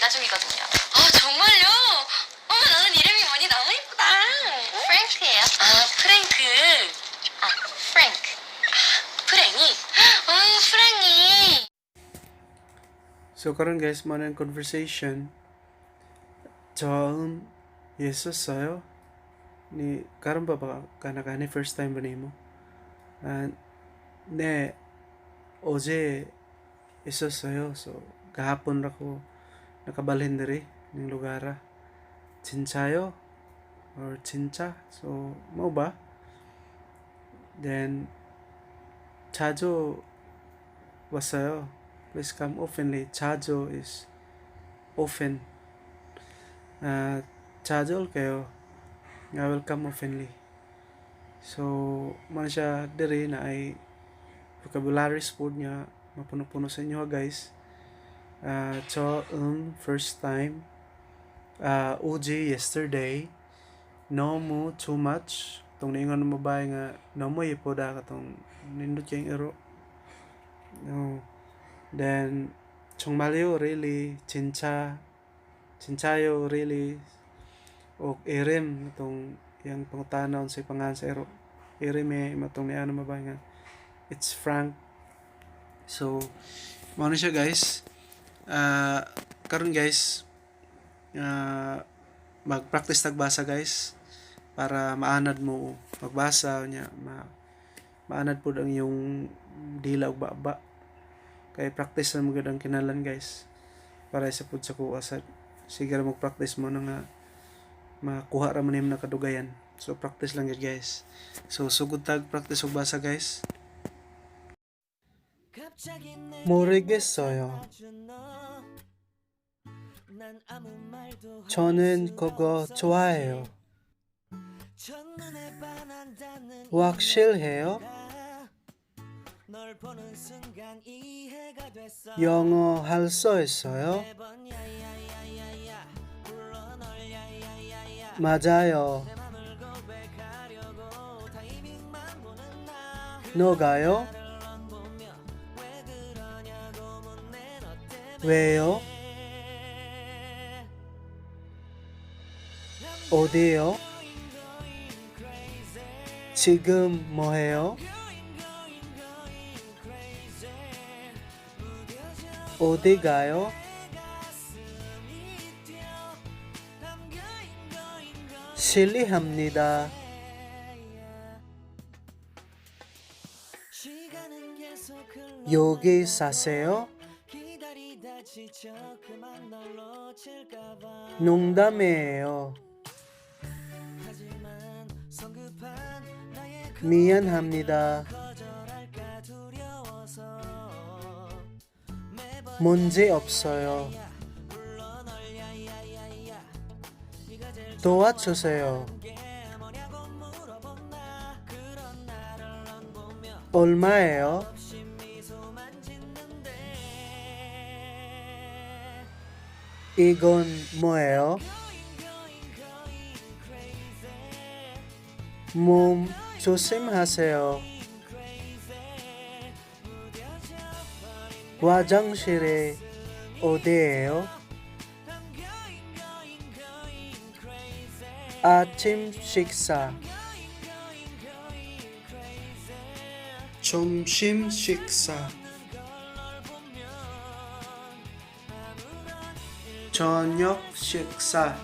중이거든요. 아, 정말요? 어머, 너는 이름이 뭐니? 너무 예쁘다. 프랭크예요. 아, 프랭크. 아, 프랭크. 프랭이. 프랭이. So karon guys, mo ng conversation. 처음 있었어요. ni karon ba kanakani first time ba nimo? 네, 어제 있었어요. So kahapon ra ko nakabalhin diri ning lugara. 진짜요? Or 진짜? So mo ba? Then 자주 왔어요. Please come oftenly. 자주 is often. 자주 올게요. Welcome oftenly. So, man siya diri na ay vocabularies po niya mapuno-puno sa inyo guys. First time. OJ yesterday. No mo too much. Tong ningon mo ba nga no mo ipoda katong nindot kayong iro. No. Then 정말요 really 진짜요 really o irim itong yang pangutanaw sa pangan sa ero irim matong ni ano mabay nga it's Frank. So mao siya guys. Karon guys mag-practice tagbasa guys para maanad mo magbasa nya maanad pud ang yung dila ug baba kay practice na magud ang kinalan guys para sa pud sa kuha sa sige ra mag-practice mo na nga makuha ra man na kadugayan. So practice lang yun guys. So sugod tag practice ug basa guys. 모르겠어요. 저는 그거 좋아해요. 확실해요? 영어 할 수 있어요? 맞아요. 너가요? 왜요? 어디요? 지금 뭐해요? 어디 가요? 실례합니다. 여기 사세요? 농담이에요. 미안합니다. 문제 없어요. 도와주세요. 얼마예요? 이건 뭐예요? 몸 조심하세요. 화장실에 어디예요? 아침 식사. 점심 식사. 저녁 식사.